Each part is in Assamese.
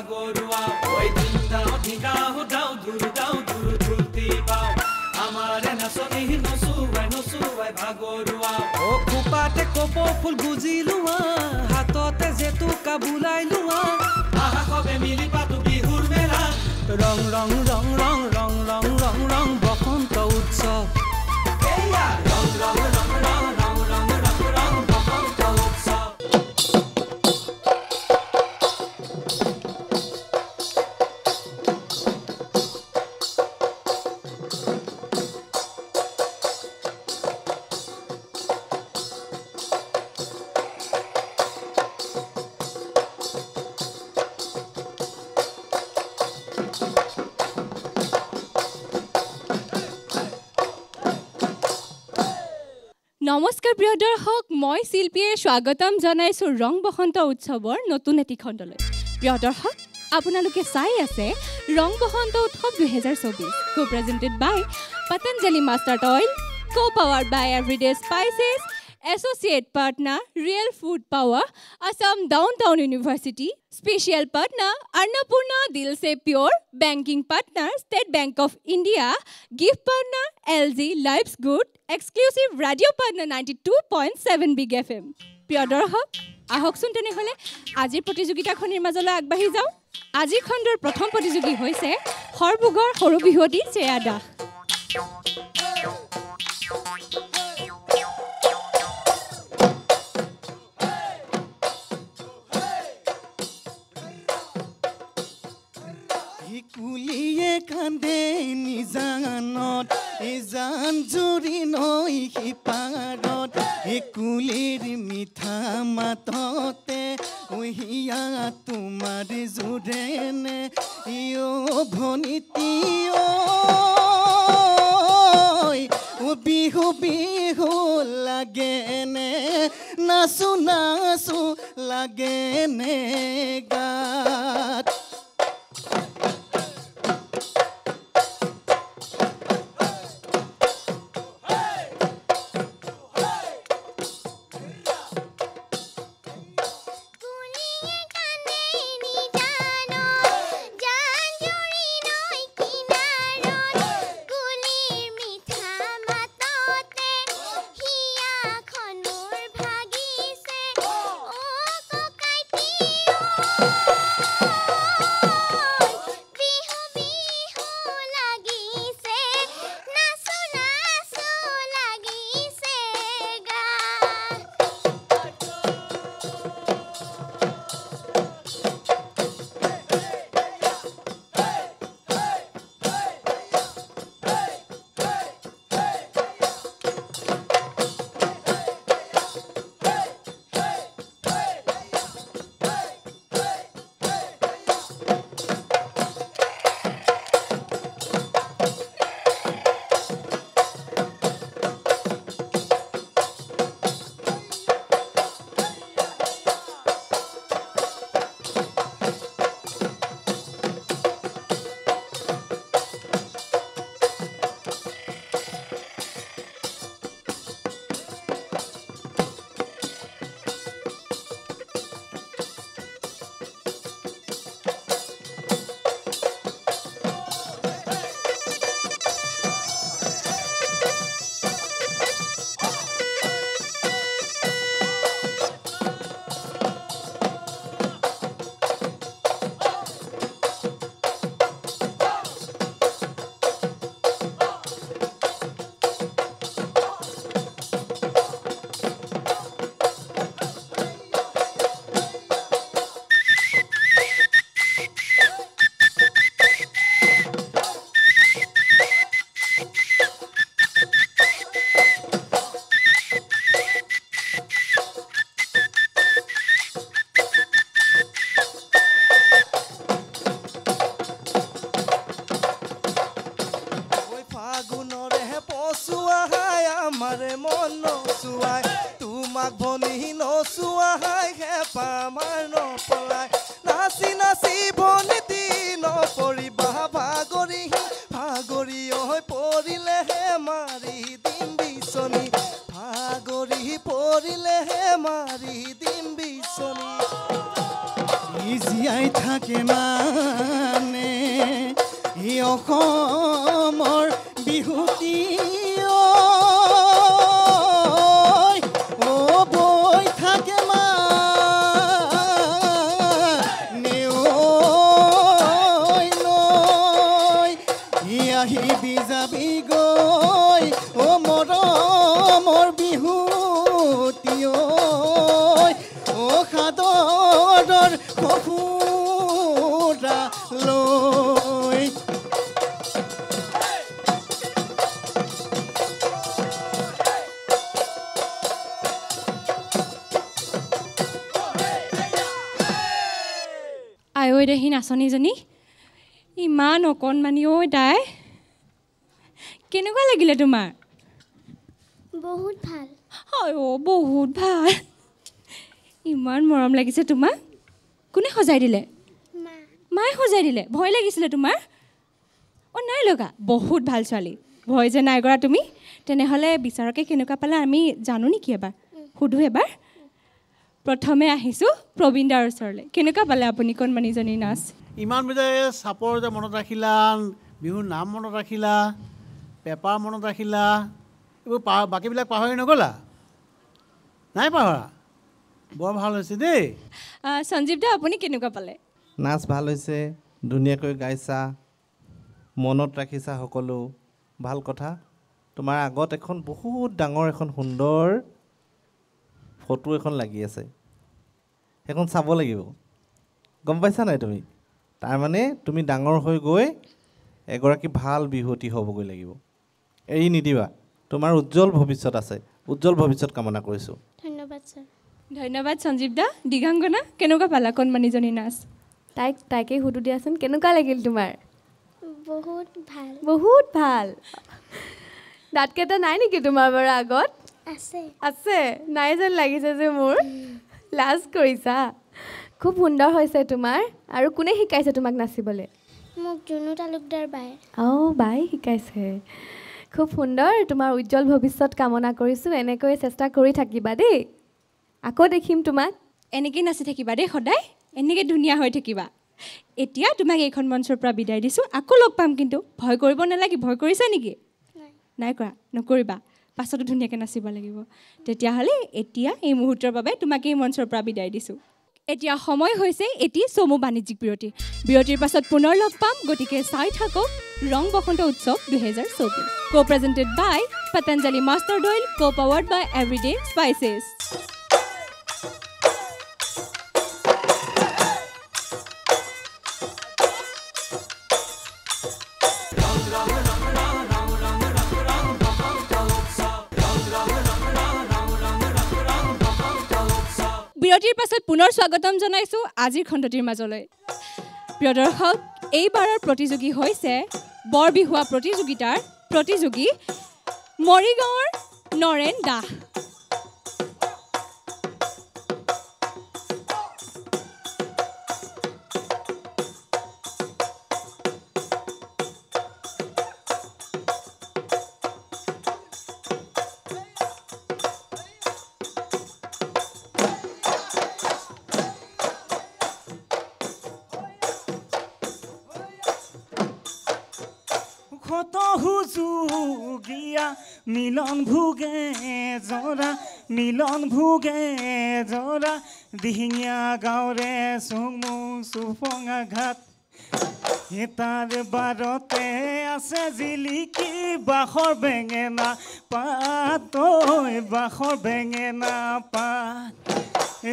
ভাগৰুৱা ওই দিনদাও ধিগাও দাও দুৰু ধুলতি পাও আমাৰে নাচনি নচুৱাই ভাগৰুৱা ও কুপাতে কপ ফুল গুজিলোৱা হাততে জেতুকা বুলাই লোৱা আহা কবে মিলি পাতো বিহুৰ মেলা ৰং ৰং ৰং ৰং ৰং ৰং ৰং ৰং বসন্ত উৎসৱ এয়া ৰং ৰং ৰং ৰং ৰং ৰং ৰং ৰং বসন্ত উৎসৱ নমস্কাৰ প্ৰিয় দৰ্শক মই শিল্পীয়ে স্বাগতম জনাইছো ৰং বসন্ত উৎসৱৰ নতুন এটি খণ্ডলৈ প্ৰিয় দৰ্শক আপোনালোকে চাই আছে ৰং বসন্ত উৎসৱ 2024 co presented by Patanjali mustard oil co powered by everyday spices associate partner real food power Assam downtown university special partner Annapurna दिल से pure banking partner State Bank of India gift partner LG life's good exclusive radio partner 92.7 big FM प्रिय दर्शक आहकसुन তেনেহলে আজিৰ প্ৰতিযোগিতাখনিৰ মাজলৈ আগবাঢ়ি যাও আজিৰ খণ্ডৰ প্ৰথম প্ৰতিযোগী হৈছে হৰবুগৰ সৰু বিহুৱতী শ্ৰেয়া দাস কুলিয়ে কান্দে নিজানত জান জুৰি নৈ সিপাৰত কুলিৰ মিঠা মাততে উহিয়া তোমাৰ জোৰেনে ইও ভনিতি বিহু বিহু লাগেনে নাচো নাচো লাগেনে গাত আমাৰে মন নচুৱাই তোমাক ভনি নচুৱাই হেপা মাৰ নপলাই নাচি নাচি ভনি দিন পৰিবা ভাগৰি ভাগৰি হৈ পৰিলে হে মাৰি দিম বিচনী ভাগৰি পৰিলে হে মাৰি দিম বিচনী জীয়াই থাকে মানে ই অসমৰ বিহুতি বৈ থাকে মানে আহিবি যাবি গৈ মৰমৰ বিহুতি সাদৰৰ সফুৰা লৈ আই ঐ দেহি নাচনীজনী ইমান অকণমানি ঐ তাই কেনেকুৱা লাগিলে তোমাৰ বহুত ভাল হয় বহুত ভাল ইমান মৰম লাগিছে তোমাক কোনে সজাই দিলে মায়ে সজাই দিলে ভয় লাগিছিলে তোমাৰ নাই লগা বহুত ভাল ছোৱালী ভয় যে নাই কৰা তুমি তেনেহ'লে বিচাৰকে কেনেকুৱা পালে আমি জানো নেকি এবাৰ সুধো এবাৰ প্ৰথমে আহিছোঁ প্ৰবীণ দাৰ ওচৰলৈ কেনেকুৱা পালে আপুনি কণমানিজনী নাচ ইমান যে চাপৰ যে মনত ৰাখিলা বিহুৰ নাম মনত ৰাখিলা পেপাৰ মনত ৰাখিলা এইবোৰ বাকীবিলাক পাহৰি নগ'লা নাই পাহৰা বৰ ভাল হৈছে দেই সঞ্জীৱ দা আপুনি কেনেকুৱা পালে নাচ ভাল হৈছে ধুনীয়াকৈ গাইছা মনত ৰাখিছা সকলো ভাল কথা তোমাৰ আগত এখন বহুত ডাঙৰ এখন সুন্দৰ ফটো এখন লাগি আছে সেইখন চাব লাগিব গম পাইছা নাই তুমি তাৰমানে তুমি ডাঙৰ হৈ গৈ এগৰাকী ভাল বিহুৱতী হ'বগৈ লাগিব এৰি নিদিবা তোমাৰ উজ্জ্বল ভৱিষ্যত আছে উজ্জ্বল ভৱিষ্যত কামনা কৰিছোঁ ধন্যবাদ ছাৰ ধন্যবাদ সঞ্জীৱ দা দিগাংগনা কেনেকুৱা পালা কণমানিজনী নাচ তাইকে সুধো দিয়াচোন কেনেকুৱা লাগিল তোমাৰ বহুত ভাল দাঁতকেইটা নাই নেকি তোমাৰ বাৰু আগত আছে নাই যেন লাগিছে যে মোৰ লাজ কৰিছা খুব সুন্দৰ হৈছে তোমাৰ আৰু কোনে শিকাইছে তোমাক নাচিবলৈ মোক জুনু তালুকদাৰ বাই শিকাইছে খুব সুন্দৰ তোমাৰ উজ্জ্বল ভৱিষ্যত কামনা কৰিছোঁ এনেকৈ চেষ্টা কৰি থাকিবা দেই আকৌ দেখিম তোমাক এনেকৈ নাচি থাকিবা দেই সদায় এনেকৈ ধুনীয়া হৈ থাকিবা এতিয়া তোমাক এইখন মঞ্চৰ পৰা বিদায় দিছোঁ আকৌ লগ পাম কিন্তু ভয় কৰিব নালাগে ভয় কৰিছা নেকি নাই কৰা নকৰিবা পাছতো ধুনীয়াকৈ নাচিব লাগিব তেতিয়াহ'লে এতিয়া এই মুহূৰ্তৰ বাবে তোমাক এই মঞ্চৰ পৰা বিদায় দিছোঁ এতিয়া সময় হৈছে এটি চমু বাণিজ্যিক বিৰতিৰ পাছত পুনৰ লগ পাম গতিকে চাই থাকক ৰং বসন্ত উৎসৱ 2024 co-presented by Patanjali Master Oil co-powered by Everyday Spices বিৰতিৰ পাছত পুনৰ স্বাগতম জনাইছোঁ আজিৰ খণ্ডটিৰ মাজলৈ প্ৰিয় দৰ্শক এইবাৰৰ প্ৰতিযোগী হৈছে বৰবিহুৱা প্ৰতিযোগিতাৰ প্ৰতিযোগী মৰিগাঁৱৰ নৰেন দাস মিলন ভোগে জৰা দিহিঙীয়া গাঁৱৰে চুমু চুফঙা ঘাট তাৰ বাৰতে আছে জিলিকি বাখৰ বেঙেনা পাত বাখৰ বেঙেনা পাত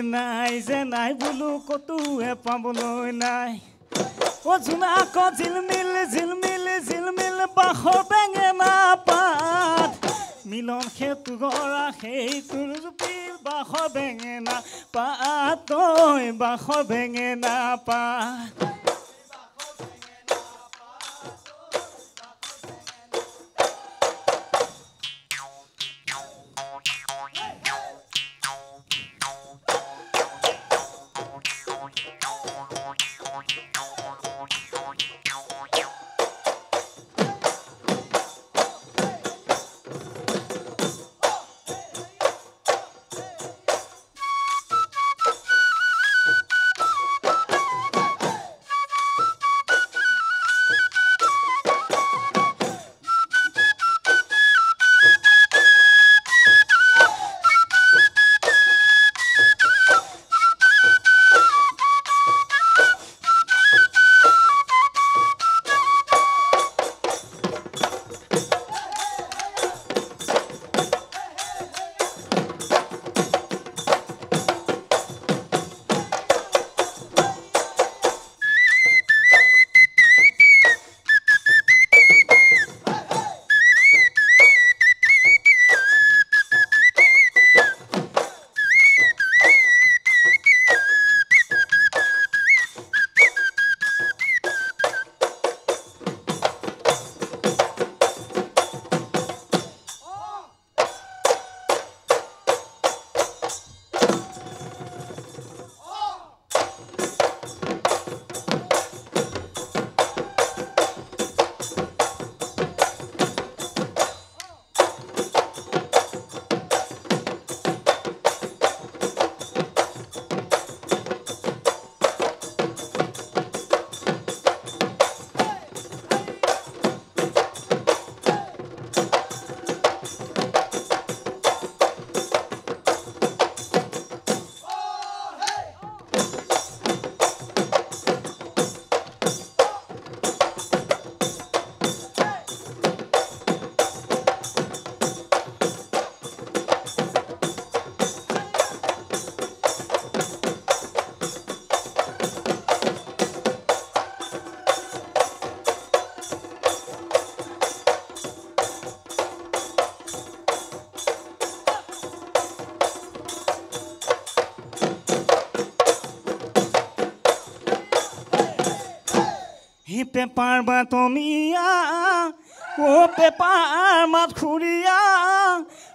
নাই যে নাই বোলো কতোৱে পাবলৈ নাই জোনাক জিলমিল জিলমিল জিলমিল বাখৰ বেঙেনা পাত মিলন সেতু গৰা সেইটোৰ জুপিল বাখৰ বেঙেনা পাত বাখৰ বেঙেনা পাত হি পেপাৰ বাতমিয়া ও পেপাৰ মাত খুৰিয়া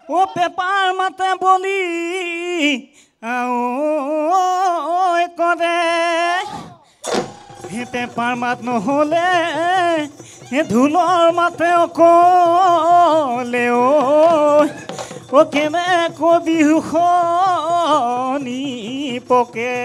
ও পেপাৰ মাতে বলি ঐ কৰে হে পেপাৰ মাত নহ'লে হে ঢোলৰ মাতে অকলে ও কেনেকৈ বিহুখনি পকে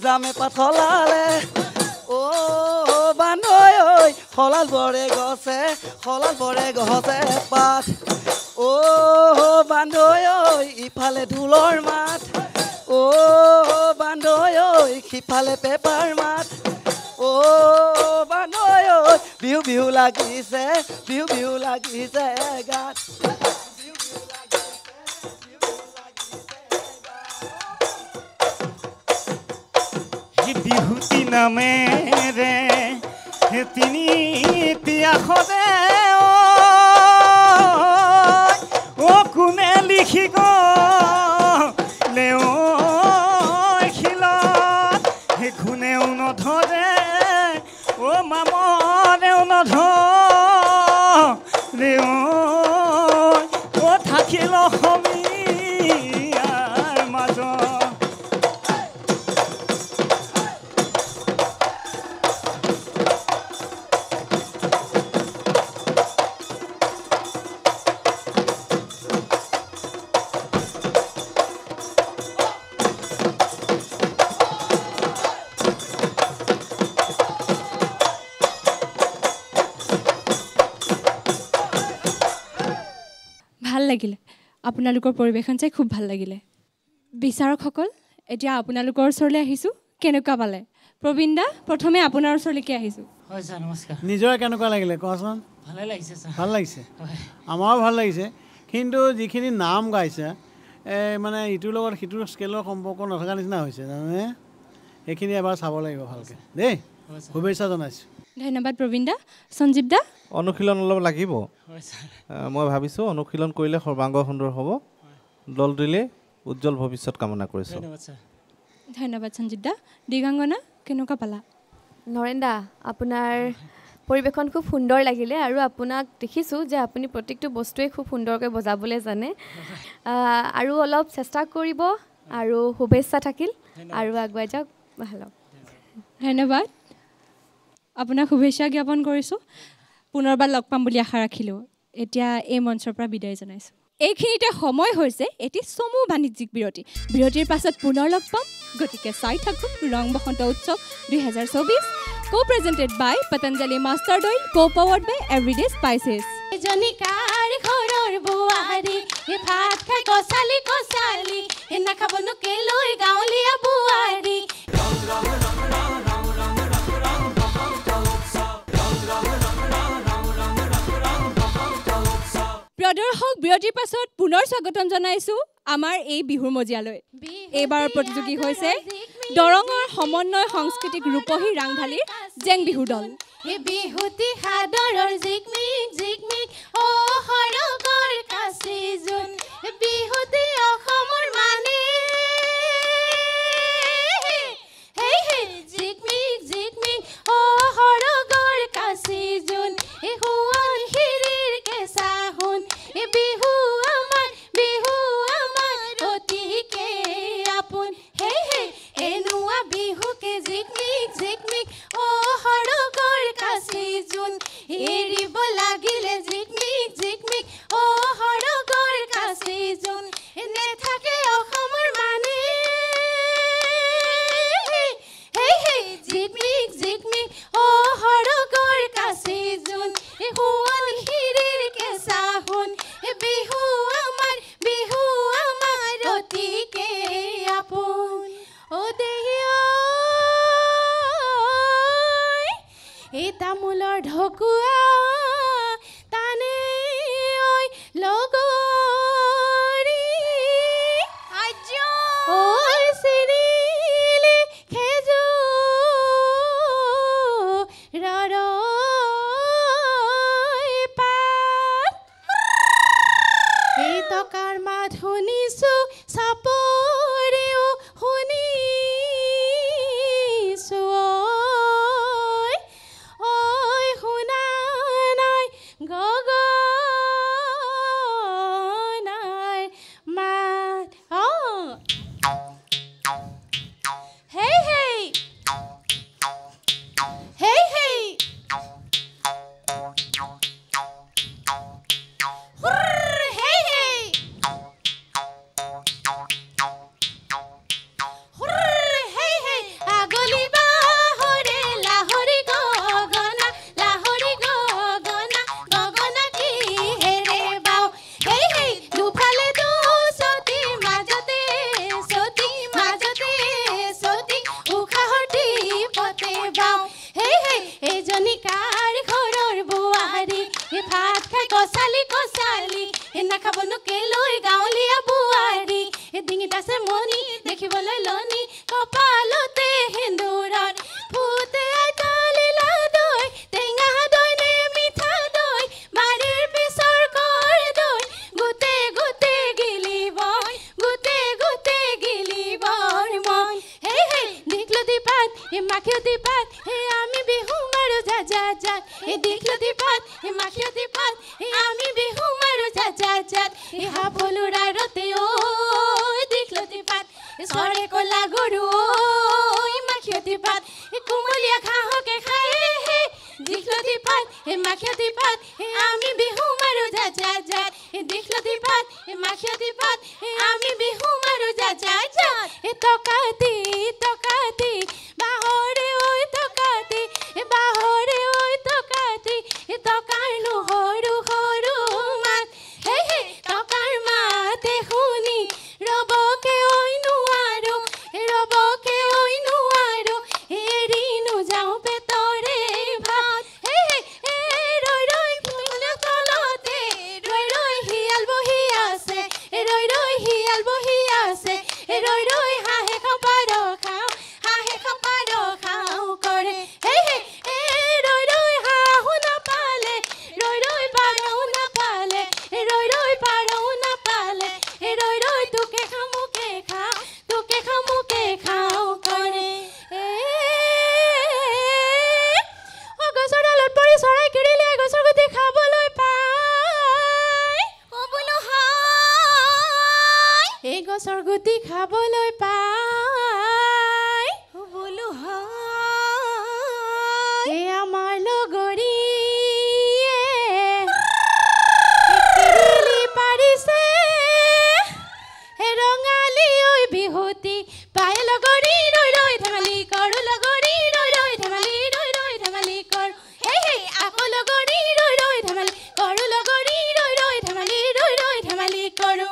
জামে পাথলালে ও বানৈ ঐ হলাল বৰে গছে পাত ও বানৈ ঐ ইফালে ঢোলৰ মাত ও বানৈ ঐ সিফালে পেপাৰ মাত ও বানৈ ঐ বিহু বিহু লাগিছে গাত বিহুতি নামেৰে তিনি পিয়াসতে ও কোনে লিখি গলে শিলত সেই কোনেও নধৰে ও মামনেও নধৰে ও থাকিল অসমীয়াৰ মাজত ভাল লাগিলে আপোনালোকৰ পৰিৱেশন চাই খুব ভাল লাগিলে বিচাৰকসকল এতিয়া আপোনালোকৰ ওচৰলৈ আহিছোঁ কেনেকুৱা পালে প্ৰবীণ দা প্ৰথমে আপোনাৰ ওচৰলৈকে আহিছোঁ হয় ছাৰ নমস্কাৰ নিজৰে কেনেকুৱা লাগিলে কোৱাচোন ভালে লাগিছে ছাৰ ভাল লাগিছে আমাৰো ভাল লাগিছে কিন্তু যিখিনি নাম গাইছে মানে ইটোৰ লগত সিটোৰ স্কেলৰ সম্পৰ্ক নথকা নিচিনা হৈছে জানে সেইখিনি এবাৰ চাব লাগিব ভালকৈ দেই শুভেচ্ছা জনাইছোঁ ধন্যবাদ প্ৰবীণ দা সঞ্জীৱ দা অনুশীলন অলপ লাগিব মই ভাবিছোঁ অনুশীলন কৰিলে সৰ্বাংগ সুন্দৰ হ'ব দলটোলৈ উজ্জ্বল ভৱিষ্যত কামনা কৰিছোঁ ধন্যবাদ সঞ্জীৱ দা দিগাংগনা কেনেকুৱা পালা নৰেন দা আপোনাৰ পৰিৱেশন খুব সুন্দৰ লাগিলে আৰু আপোনাক দেখিছোঁ যে আপুনি প্ৰত্যেকটো বস্তুৱেই খুব সুন্দৰকৈ বজাবলৈ জানে আৰু অলপ চেষ্টা কৰিব আৰু শুভেচ্ছা থাকিল আৰু আগুৱাই যাওক ভাল ধন্যবাদ আপোনাক শুভেচ্ছা জ্ঞাপন কৰিছোঁ পুনৰবাৰ লগ পাম বুলি আশা ৰাখিলোঁ এতিয়া এই মঞ্চৰ পৰা বিদায় জনাইছোঁ এইখিনিতে সময় হৈছে এটি চমু বাণিজ্যিক বিৰতিৰ পাছত পুনৰ লগ পাম গতিকে চাই থাকক ৰং বসন্ত উৎসৱ 2024 co-presented by Patanjali Master Oil co-powered by Everyday Spices জনিকাৰ ঘৰৰ বুৱাৰী ভাত খাই কচালি এনা খাবনো কেলৈ গাঁৱলীয়া বুৱাৰী প্ৰদৰ্শক বিৰতিৰ পাছত পুনৰ স্বাগতম জনাইছোঁ আমাৰ এই বিহুৰ মজিয়ালৈ এইবাৰৰ প্ৰতিযোগী হৈছে দৰঙৰ সমন্বয় সাংস্কৃতিক ৰূপহী ৰাংঢালীৰ জেং বিহু দল বিহুতি সাদৰৰ জিকমিক ও হৰগৰ কাছি জোন বিহুতি অসমৰ মানে জিকমিক ও হৰগৰ কাছি জোন হুৱন হিৰিৰ কেঁচা হুন বিহু আমাৰ অতিকে আপোন এনুৱা বিহুকে জিকমিক ও হৰগৰ কাছি জোন ভকুৱা তানে ঐ লগৰী ঐ চিৰিলি খেজুৰৰ পাত এই টকাৰ মাত শুনিছো চাপৰেও শুনিছো ঐ শুনা নাই গগনাৰ মাত হেই হেই হেই হেই হেই হেই হেই হেই আগলি বাহৰে লাহৰি গগনা গগনা কি হেৰে বাও হেই হেই দুফালে দুচতি মাজতে চতি উশাহতি পতে বাও হেই হেই এজনী কাৰ ঘৰৰ বোৱাৰী ভাত খাই কচালি নাখাবনো কেলৈ গাঁৱলীয়া বোৱাৰী ডিঙিত আছে মণি দেখিবলৈ লনি কপালতে সেন্দুৰৰ ফুটে আইতালিলা দৈ টেঙা দৈ নে মিঠা দৈ বাৰীৰ পিছৰ কৰ দৈ গোটে গিলিবৰ মই হেই হেই দীঘলতি পাত মাখিয়তী পাত আমি বিহু মাৰো যা দীঘলতি পাত মাখিয়তী পাত আমি বিহু মাৰো যা হাফলুৰাৰ ৰতে ঐ দীঘলতি পাত চৰে কলা গৰু ঐ মাখিয়তী পাত কোমলীয়া ঘাঁহকে খাই দীঘলতি পাত মাখিয়তী পাত আমি বিহু মাৰো যা দীঘলতি পাত মাখিয়তী পাত আমি বিহু মাৰো যা টকাতি বাহৰে ঐ টকাতি টকাৰ সৰু মাত হেই হেই টকাৰ মাতে শুনি ৰবকে ঐ নোৱাৰো এৰি নোযাওঁ পেটৰে ভাত হেই হেই ৰৈ তলতে ৰৈ শিয়াল বহি আছে ৰৈ হাঁহে খপাৰ খাওঁ কৰে হেই হেই ৰৈ হাঁহো নাপালে ৰৈ পাৰও নাপালে ৰৈ তোকে খামুকে খাওঁ কৰে গছৰ ডালত পৰি চৰাই কিৰিলিয়াই গছৰ গুটি খাবলৈ পায় বোলো হায় এই গছৰ গুটি খাবলৈ পায় বোলো হায় এই আমাৰ লগৰীয়ে কিৰিলি পাৰিছে ৰঙালী ঐ বিহুতি পায় লগৰী ৰৈ ধেমালি কৰো লগৰী ৰৈ ধেমালি কৰো হেই হেই আকৌ লগৰী ৰৈ ধেমালি কৰো লগৰী ৰৈ ধেমালি কৰো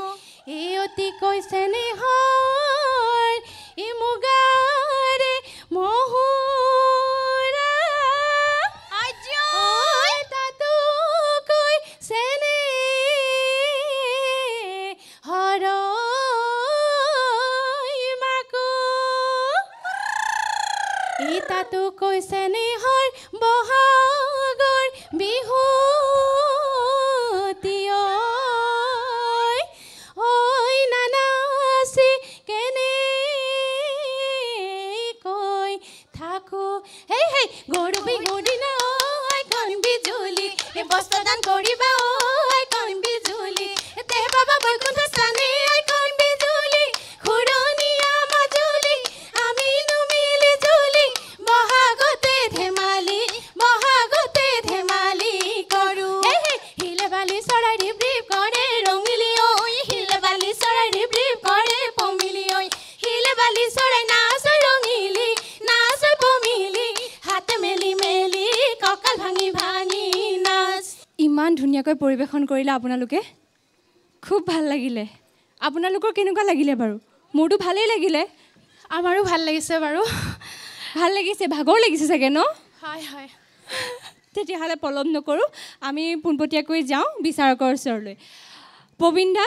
এই অতিকৈ চেনেহৰ এই মুগাৰে মহুৰা তাতোকৈ চেনেহৰ তাতো কৈছে নেহৰ বহাগৰ বিহুতি ঐ নানাচি কেনে কৈ থাকো হেই হেই গৰু বিহুৰ দিনা ঐ বিজুলি বস্ত্ৰদান কৰিবা ঐ বিজুলি তে বাবা বৈকুণ্ঠ স্থানে বিজুলি খুৰণীয়া মাজুলি আমি নুমিলি জুলি বহাগতে ধেমালি কৰো হিলে বালি চৰাই ৰিপ কৰে ৰঙিলি ঐ হিলে বালি চৰাই ৰিপ কৰে পমিলি ঐ হিলে বালি চৰাই নাচ ৰঙিলি নাচ পমিলি হাত মেলি কঁকাল ভাঙি নাচ ইমান ধুনীয়াকৈ পৰিৱেশন কৰিলে আপোনালোকে খুব ভাল লাগিলে আপোনালোকৰ কেনেকুৱা লাগিলে বাৰু মোৰটো ভালেই লাগিলে আমাৰো ভাল লাগিছে বাৰু ভাল লাগিছে ভাগৰ লাগিছে চাগে ন হয় তেতিয়াহ'লে পলম নকৰোঁ আমি পোনপটীয়াকৈ যাওঁ বিচাৰকৰ ওচৰলৈ প্ৰবীণ দা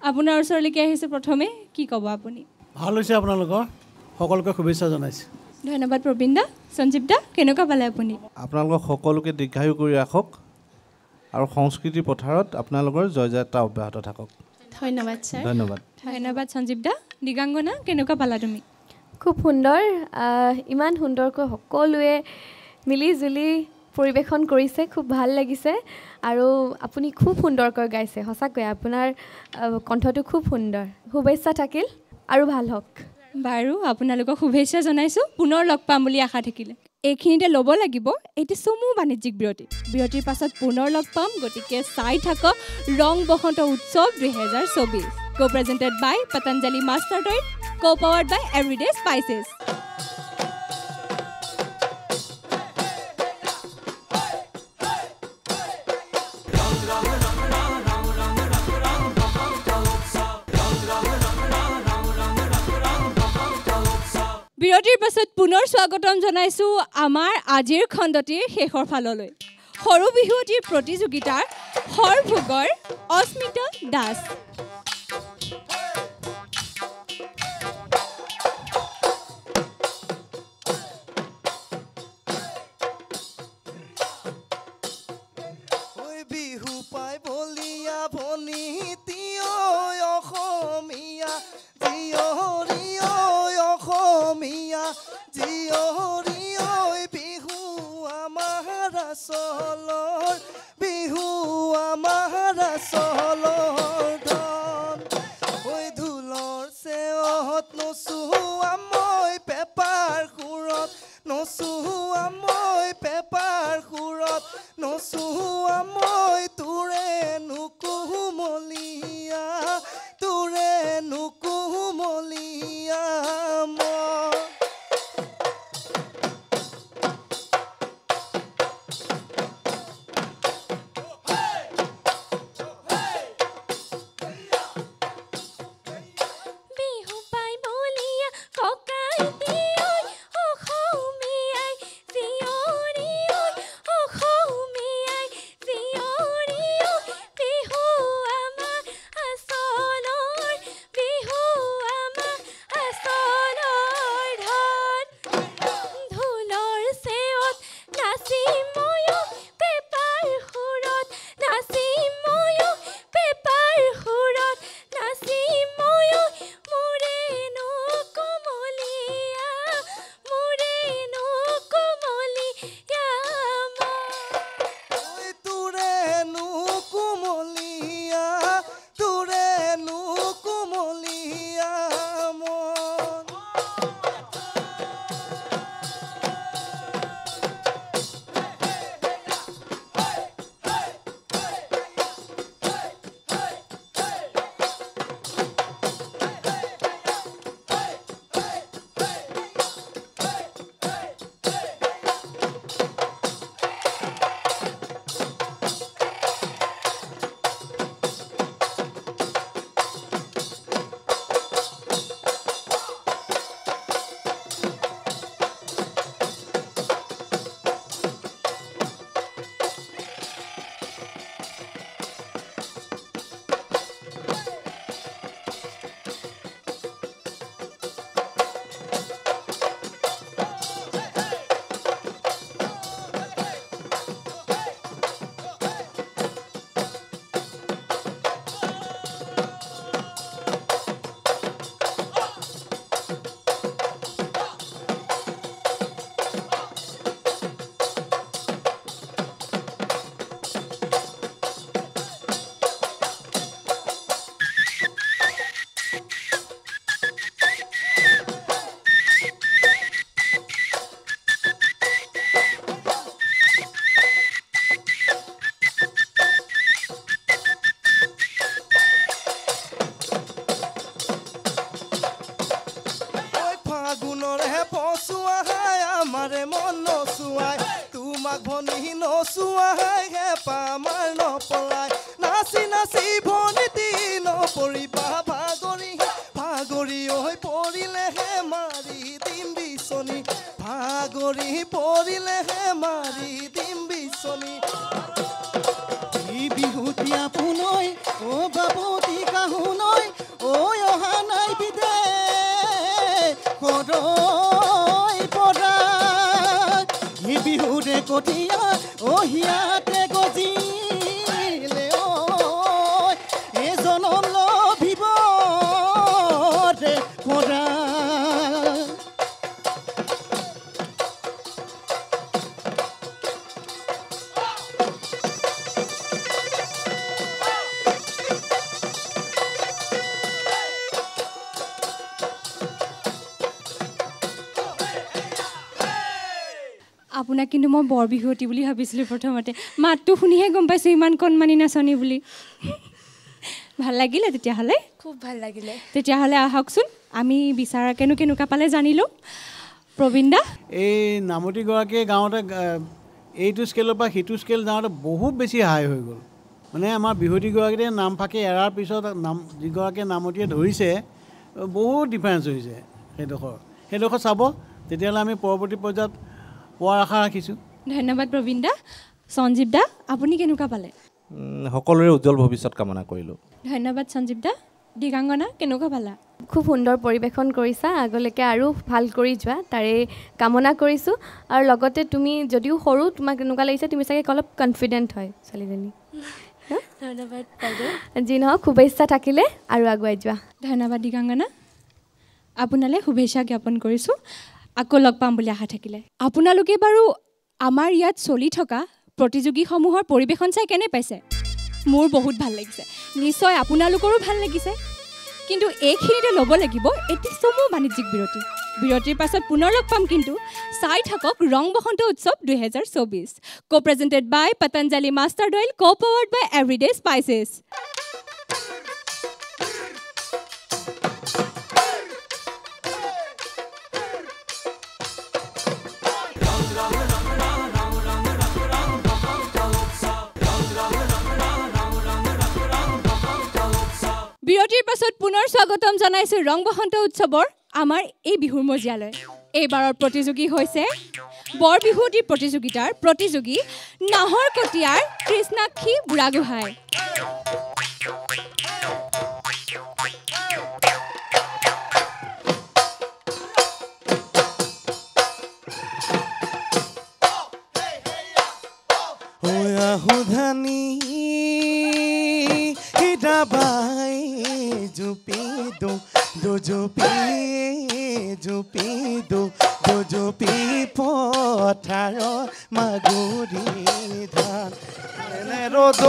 আপোনাৰ ওচৰলৈকে আহিছোঁ প্ৰথমে কি ক'ব আপুনি ভাল হৈছে আপোনালোকৰ সকলোকে শুভেচ্ছা জনাইছোঁ ধন্যবাদ প্ৰবীণ দা সঞ্জীৱ দা কেনেকুৱা পালে আপুনি আপোনালোকক সকলোকে দীৰ্ঘায়ু কৰি ৰাখক আৰু সংস্কৃতিৰ পথাৰত আপোনালোকৰ জয়যাত্ৰা অব্যাহত থাকক ধন্যবাদ ছাৰ ধন্যবাদ ধন্যবাদ সঞ্জীৱ দা দিগাংগনা কেনেকুৱা পালা তুমি খুব সুন্দৰ ইমান সুন্দৰকৈ সকলোৱে মিলি জুলি পৰিৱেশন কৰিছে খুব ভাল লাগিছে আৰু আপুনি খুব সুন্দৰকৈ গাইছে সঁচাকৈ আপোনাৰ কণ্ঠটো খুব সুন্দৰ শুভেচ্ছা থাকিল আৰু ভাল হওক বাৰু আপোনালোকক শুভেচ্ছা জনাইছোঁ পুনৰ লগ পাম বুলি আশা থাকিলে এইখিনিতে ল'ব লাগিব এটি চমু বাণিজ্যিক বিৰতিৰ পাছত পুনৰ লগ পাম গতিকে চাই থাকক ৰং বসন্ত উৎসৱ 2024 কো presented by Patanjali mustard oil co powered by everyday spices বিৰতিৰ পাছত পুনৰ স্বাগতম জনাইছোঁ আমাৰ আজিৰ খণ্ডটিৰ শেষৰ ফাললৈ সৰু বিহুৱতীৰ প্ৰতিযোগিতাৰ সৰভোগৰ অস্মিতা দাস বিহু পাই বলিয়া ভনী তিয় অসমীয়া জীয়ৰী অসমীয়া জীয়ৰী বিহু আমাৰ আচলৰ বিহু আমাৰ আচলৰ ধন ঐ ঢোলৰ চেৱত নচোৱা মই পেপাৰ সুৰত নচোৱা মই পেপাৰ সুৰত নচোৱা মই তোৰে নুকুমলীয়া তোৰে নুকুমলীয়া নচুৱাই হেঁপা মাৰ নপলাই নাচি নাচি ভনীতি নপৰিবা ভাগৰি ভাগৰি হৈ পৰিলেহে মাৰি দিম বিচনী ভাগৰি পৰিলেহে মাৰি দিম বিচনী নাচনী বিহুতি আপোনৈ ও বাবতি কাহুনৈ ঐ অহা নাই বিদে সদৈ পৰা ই বিহুৰে কঠীয়া ও হিয়াতে গজিলে ঐ এ জনম লভিব ৰে পৰা আপোনাক কিন্তু মই বৰ বিহুৱতী বুলি ভাবিছিলোঁ প্ৰথমতে মাতটো শুনিহে গম পাইছোঁ ইমান কণমানি নাচনী বুলি ভাল লাগিলে তেতিয়াহ'লে খুব ভাল লাগিলে তেতিয়াহ'লে আহকচোন আমি বিচাৰাকেনো কেনেকুৱা পালে জানিলোঁ প্ৰবীণ দা এই নামতিগৰাকীয়ে গাঁৱতে এইটো স্কেলৰ পৰা সিটো স্কেল যাওঁতে বহুত বেছি হাই হৈ গ'ল মানে আমাৰ বিহুৱতীগৰাকীয়ে নাম ফাঁকি এৰাৰ পিছত যিগৰাকীয়ে নামতীয়ে ধৰিছে বহুত ডিফাৰেঞ্চ হৈছে সেইডোখৰ চাব তেতিয়াহ'লে আমি পৰৱৰ্তী পৰ্যায়ত পোৱাৰ আশা ৰাখিছোঁ ধন্যবাদ প্ৰবীণ দা সঞ্জীৱ দা আপুনি কেনেকুৱা পালে সকলোৰে উজ্জ্বল ভৱিষ্যত কামনা কৰিলোঁ ধন্যবাদ সঞ্জীৱ দা দিগাংগনা কেনেকুৱা পালা খুব সুন্দৰ পৰিৱেশন কৰিছা আগলৈকে আৰু ভাল কৰি যোৱা তাৰে কামনা কৰিছোঁ আৰু লগতে তুমি যদিও সৰু তোমাক এনেকুৱা লাগিছে তুমি চাগে অলপ কনফিডেণ্ট হয় ছোৱালীজনী ধন্যবাদ যি নহওক শুভেচ্ছা থাকিলে আৰু আগুৱাই যোৱা ধন্যবাদ দিগাংগনা আপোনালৈ শুভেচ্ছা জ্ঞাপন কৰিছোঁ আকৌ লগ পাম বুলি আশা থাকিলে আপোনালোকে বাৰু আমাৰ ইয়াত চলি থকা প্ৰতিযোগীসমূহৰ পৰিৱেশন চাই কেনে পাইছে মোৰ বহুত ভাল লাগিছে নিশ্চয় আপোনালোকৰো ভাল লাগিছে কিন্তু এইখিনিতে ল'ব লাগিব এটি চমু বাণিজ্যিক বিৰতিৰ পাছত পুনৰ লগ পাম কিন্তু চাই থাকক ৰং বসন্ত উৎসৱ 2024 co-presented by Patanjali Mustard Oil co-powered by Everyday Spices বিৰতিৰ পাছত পুনৰ স্বাগতম জনাইছোঁ ৰং বসন্ত উৎসৱৰ আমাৰ এই বিহুৰ মজিয়ালৈ এইবাৰৰ প্ৰতিযোগী হৈছে বৰ বিহুৱতী প্ৰতিযোগিতাৰ প্ৰতিযোগী নাহৰকটীয়াৰ কৃষ্ণাক্ষী বুঢ়াগোহাঁই সুধানি বাই জুপি জুপি পথাৰ মাগুৰি ধান ৰ'দত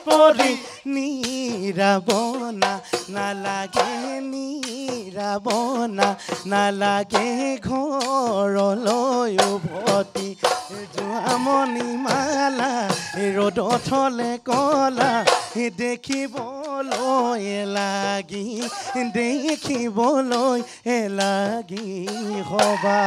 পৰি নিৰাবনা নালাগে ঘৰলৈ উভতি যোৱামণি মালা ৰ'দত হ'লে কলা দেখিবলৈ এলাগি হবা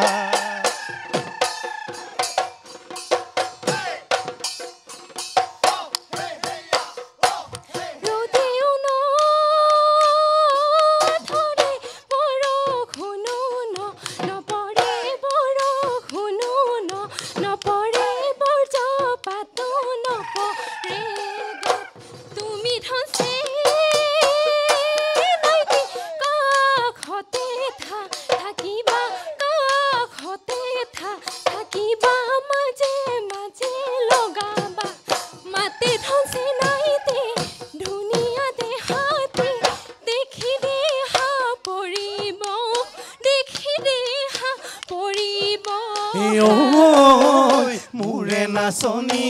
মোৰে নাচনী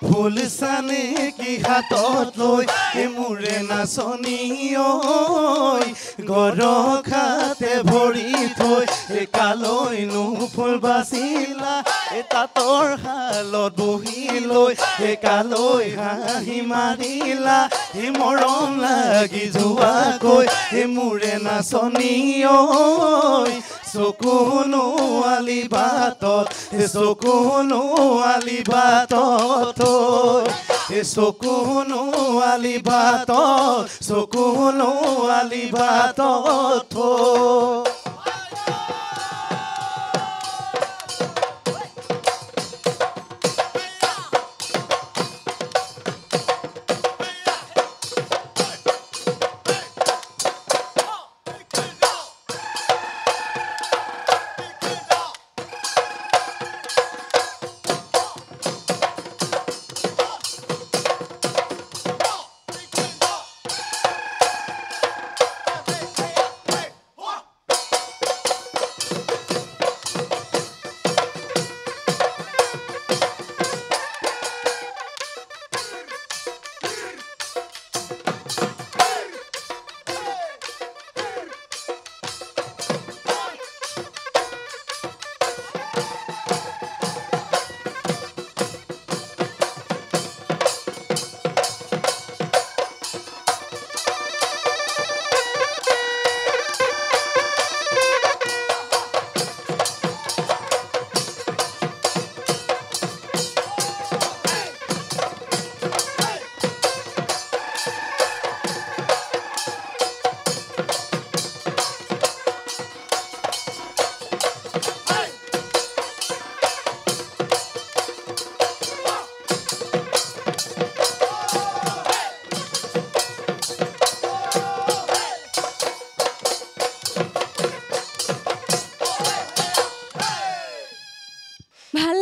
ফুল চানে কি হাতত লৈ মোৰে নাচনী গৰখাতে ভৰি থৈ কালৈনো ফুল বাচিলা তাঁতৰ শালত বহি লৈ কালৈ হাঁহি মাৰিলা মৰম লাগি যোৱাকৈ মোৰে নাচনী চকুনো আলি বাটত চকুনো আলি বাটত চকুনো আলি বাটত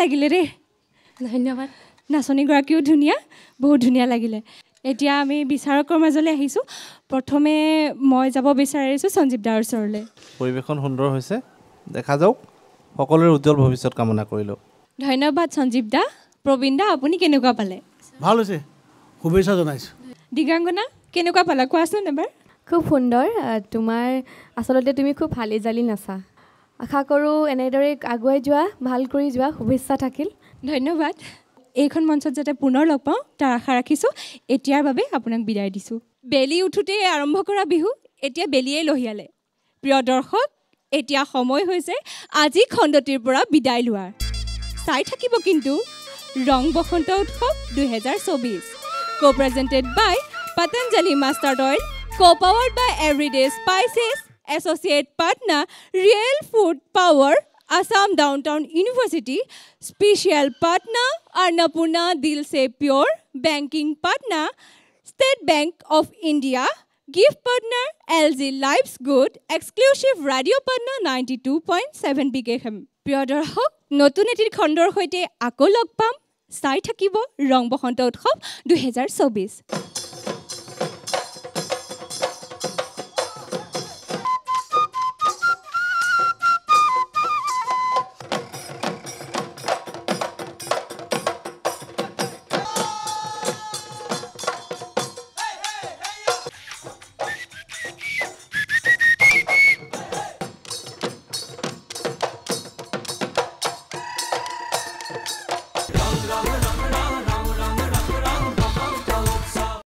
লাগিলে ৰে ধন্যবাদ নাচনীগৰাকীও ধুনীয়া বহুত ধুনীয়া লাগিলে এতিয়া আমি বিচাৰকৰ মাজলৈ আহিছোঁ প্ৰথমে মই যাব বিচাৰিছোঁ সঞ্জীৱ দাৰ ওচৰলৈ পৰিৱেশন সুন্দৰ হৈছে দেখা যাওক সকলোৰে উজ্জ্বল ভৱিষ্যত কামনা কৰিলোঁ ধন্যবাদ সঞ্জীৱ দা প্ৰবীণ দা আপুনি কেনেকুৱা পালে ভাল হৈছে শুভেচ্ছা জনাইছোঁ দিগাংগনা কেনেকুৱা পালা কোৱাচোন এবাৰ খুব সুন্দৰ তোমাৰ আচলতে তুমি খুব ভালি জালি নাচা আশা কৰোঁ এনেদৰে আগুৱাই যোৱা ভাল কৰি যোৱা শুভেচ্ছা থাকিল ধন্যবাদ এইখন মঞ্চত যাতে পুনৰ লগ পাওঁ তাৰ আশা ৰাখিছোঁ এতিয়াৰ বাবে আপোনাক বিদায় দিছোঁ বেলি উঠোঁতেই আৰম্ভ কৰা বিহু এতিয়া বেলিয়েই লহিয়ালে প্ৰিয় দৰ্শক এতিয়া সময় হৈছে আজি খণ্ডটিৰ পৰা বিদায় লোৱাৰ চাই থাকিব কিন্তু ৰং বসন্ত উৎসৱ 2024 co-presented by Patanjali Mustard Oil co-powered by Everyday Spices associate partner Real Food Power Assam Downtown University special partner Annapurna Dil Se Pure banking partner State Bank of India gift partner LG Life's Good exclusive radio partner 92.7 BKFM প্ৰিয় দৰ্শক নতুন এটিৰ খণ্ডৰ সৈতে আকৌ লগ পাম চাই থাকিব ৰং বসন্ত উৎসৱ 2024